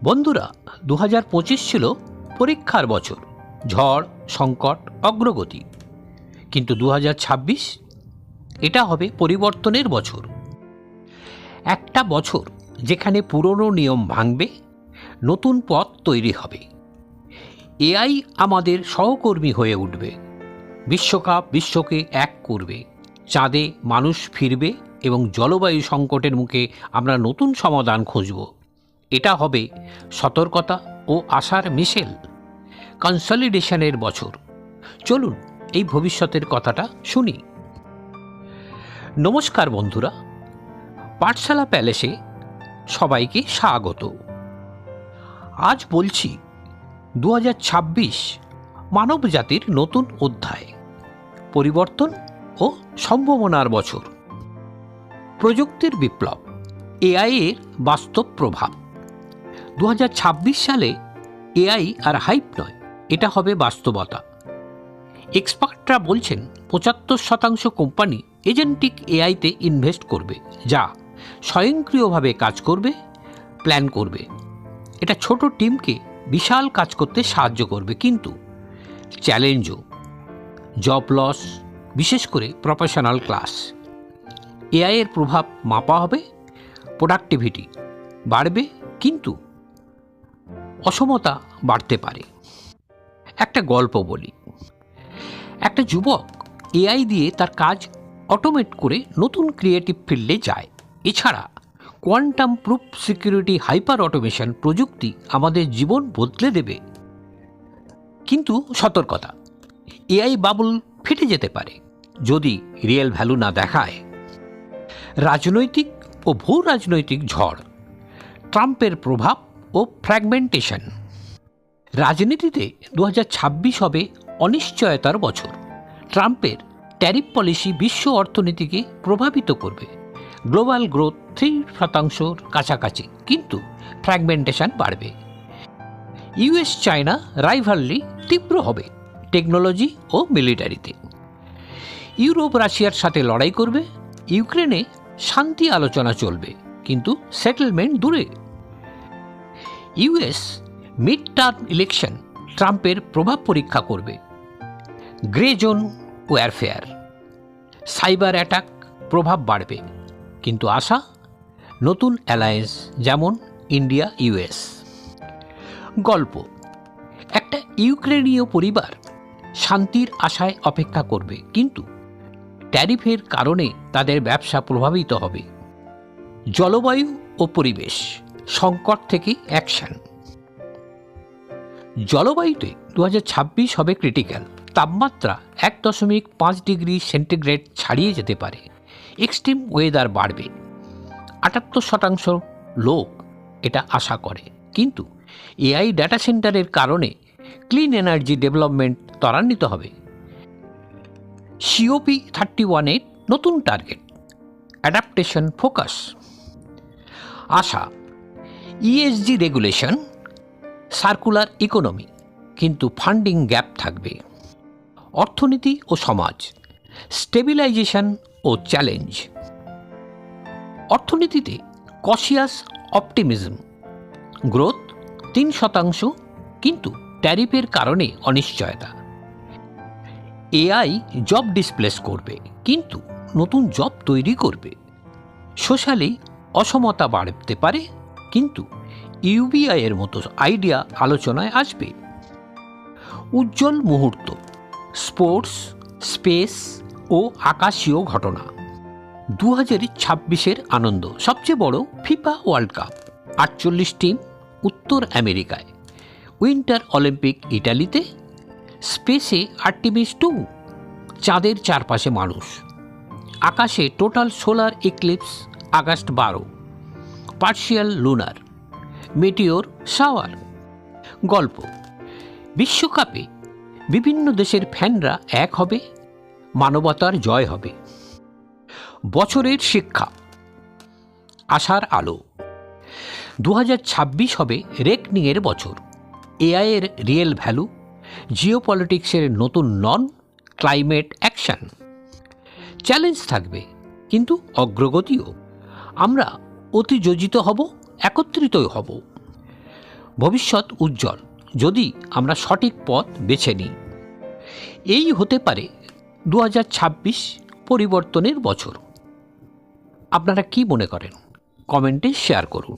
বন্ধুরা, 2025 ছিল পরীক্ষার বছর, ঝড়, সংকট, অগ্রগতি। কিন্তু 2026 এটা হবে পরিবর্তনের বছর। একটা বছর যেখানে পুরনো নিয়ম ভাঙবে, নতুন পথ তৈরি হবে। এআই আমাদের সহকর্মী হয়ে উঠবে। বিশ্বকাপ বিশ্বকে এক করবে। চাঁদে মানুষ ফিরবে এবং জলবায়ু সংকটের মুখে আমরা নতুন সমাধান খুঁজব। এটা হবে সতর্কতা ও আশার মিশেল, কনসলিডেশনের বছর। চলুন এই ভবিষ্যতের কথাটা শুনি। নমস্কার বন্ধুরা, পাঠশালা প্যালেসে সবাইকে স্বাগত। আজ বলছি 2026 মানব জাতির নতুন অধ্যায়, পরিবর্তন ও সম্ভাবনার বছর। প্রযুক্তির বিপ্লব, এআই এর বাস্তব প্রভাব। 2026 সালে এআই আর হাইপ নয়, এটা হবে বাস্তবতা। এক্সপার্টরা বলছেন 75% কোম্পানি এজেন্টিক এআইতে ইনভেস্ট করবে, যা স্বয়ংক্রিয়ভাবে কাজ করবে, প্ল্যান করবে। এটা ছোট টিমকে বিশাল কাজ করতে সাহায্য করবে, কিন্তু চ্যালেঞ্জও। জব লস, বিশেষ করে প্রফেশনাল ক্লাস। এআই এর প্রভাব মাপা হবে, প্রোডাক্টিভিটি বাড়বে, কিন্তু অসমতা বাড়তে পারে। একটা গল্প বলি। একটা যুবক এআই দিয়ে তার কাজ অটোমেট করে নতুন ক্রিয়েটিভ ফিল্ডে যায়। এছাড়া quantum proof security, hyper automation প্রযুক্তি আমাদের জীবন বদলে দেবে। কিন্তু সতর্কতা, এআই বাবল ফেটে যেতে পারে যদি রিয়েল ভ্যালু না দেখায়। রাজনৈতিক ও ভূ রাজনৈতিক ঝড়, ট্রাম্পের প্রভাব ও ফ্র্যাগমেন্টেশন। রাজনীতিতে 2026 হবে অনিশ্চয়তার বছর। ট্রাম্পের ট্যারিফ পলিসি বিশ্ব অর্থনীতিকে প্রভাবিত করবে। গ্লোবাল গ্রোথ 3% কাছাকাছি, কিন্তু ফ্র্যাগমেন্টেশন বাড়বে। ইউএস চায়না রাইভালরি তীব্র হবে টেকনোলজি ও মিলিটারিতে। ইউরোপ রাশিয়ার সাথে লড়াই করবে। ইউক্রেনে শান্তি আলোচনা চলবে, কিন্তু সেটেলমেন্ট দূরে। ইউএস মিড টার্ম ইলেকশন ট্রাম্পের প্রভাব পরীক্ষা করবে। Grey zone warfare, cyber attack প্রভাব বাড়বে, কিন্তু আশা নতুন অ্যালায়েন্স, যেমন ইন্ডিয়া ইউএস। গল্প, একটা ইউক্রেনীয় পরিবার শান্তির আশায় অপেক্ষা করবে, কিন্তু ট্যারিফের কারণে তাদের ব্যবসা প্রভাবিত হবে। জলবায়ু ও পরিবেশ, সংকট থেকে অ্যাকশন। জলবায়ুতে 2026 হবে ক্রিটিক্যাল। তাপমাত্রা 1.5 ডিগ্রি সেন্টিগ্রেড ছাড়িয়ে যেতে পারে। এক্সট্রিম ওয়েদার বাড়বে। 78% লোক এটা আশা করে, কিন্তু এআই ডাটা সেন্টারের কারণে ক্লিন এনার্জি ডেভেলপমেন্ট ত্বরান্বিত হবে। সিওপি 31-এর নতুন টার্গেট, অ্যাডাপ্টেশন ফোকাস। আশা, ইএসজি রেগুলেশন, সার্কুলার ইকোনমি, কিন্তু ফান্ডিং গ্যাপ থাকবে। অর্থনীতি ও সমাজ, স্টেবিলাইজেশন ও চ্যালেঞ্জ। অর্থনীতিতে কশিয়াস অপটিমিজম, গ্রোথ 3%, কিন্তু ট্যারিফের কারণে অনিশ্চয়তা। এআই জব ডিসপ্লেস করবে, কিন্তু নতুন জব তৈরি করবে। সোশ্যালি অসমতা বাড়তে পারে, কিন্তু ইউবিআই এর মতো আইডিয়া আলোচনায় আসবে। উজ্জ্বল মুহূর্ত, স্পোর্টস, স্পেস ও আকাশীয় ঘটনা। 2026-এর আনন্দ, সবচেয়ে বড় ফিফা ওয়ার্ল্ড কাপ, 48 টিম উত্তর আমেরিকায়। উইন্টার অলিম্পিক ইটালিতে। স্পেসে আর্টেমিস 2, চাঁদের চারপাশে মানুষ। আকাশে total solar eclipse August 12, partial lunar, Meteor shower. গল্প, বিশ্বকাপে বিভিন্ন দেশের ফ্যানরা এক হবে, মানবতার জয় হবে। বছরের শিক্ষা, আশার আলো। 2026 হবে রেকনিংয়ের বছর। এআই এর রিয়েল ভ্যালু, জিওপলিটিক্সের নতুন নন, ক্লাইমেট অ্যাকশন। চ্যালেঞ্জ থাকবে, কিন্তু অগ্রগতিও। আমরা অতিযোজিত হব, একত্রিত হব। ভবিষ্যৎ উজ্জ্বল যদি আমরা সঠিক পথ বেছে নিই। এই হতে পারে 2026 পরিবর্তনের বছর। আপনারা কি মনে করেন? কমেন্টে শেয়ার করুন।